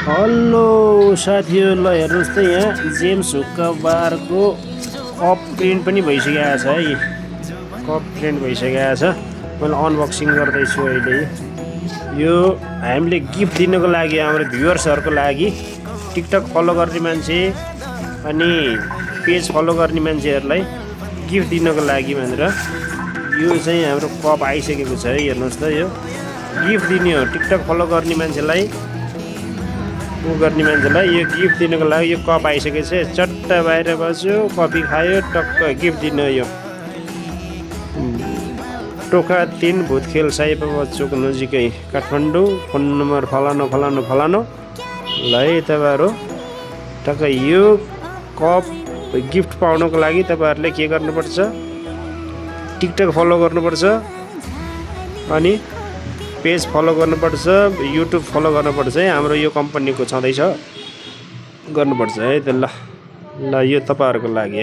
Hello साथीहरू, ल हेर्नुहोस् त यहाँ जेम्स हुक्का बारको कप प्रिन्ट पनि भइसकेको छ है। कप प्रिन्ट भइसकेको छ। मैले अनबक्सिङ गर्दैछु अहिले। यो हामीले गिफ्ट दिनको लागि हाम्रो भ्युअर्सहरूको लागि, टिकटक फलो गर्ने मान्छे अनि पेज फलो गर्ने मान्छेहरूलाई गिफ्ट दिनको लागि भनेर यो चाहिँ हाम्रो कप आइसकेको छ है। हेर्नुहोस् त, यो गिफ्ट दिने हो। टिकटक फलो गर्ने मान्छेलाई यो गिफ्ट दिनको लागि यो कप आइसकेको छ। चट्ट बाहिर बस्यो, कफी खायो, टक्क गिफ्ट दिन यो। टोखा 3 भुतखेल साईबाबा चोक नजिकै काठमाडौँ। फोन नम्बर फलानो फलानो फलानो। ल है तपाईँहरू, टक्क यो कप गिफ्ट पाउनको लागि तपाईँहरूले के गर्नुपर्छ? टिकटक फलो गर्नुपर्छ अनि पेज फलो गर्नुपर्छ, युट्युब फलो गर्नुपर्छ है। हाम्रो यो कम्पनीको छँदैछ, गर्नुपर्छ है। त ल ल यो तपाईँहरूको लागि है।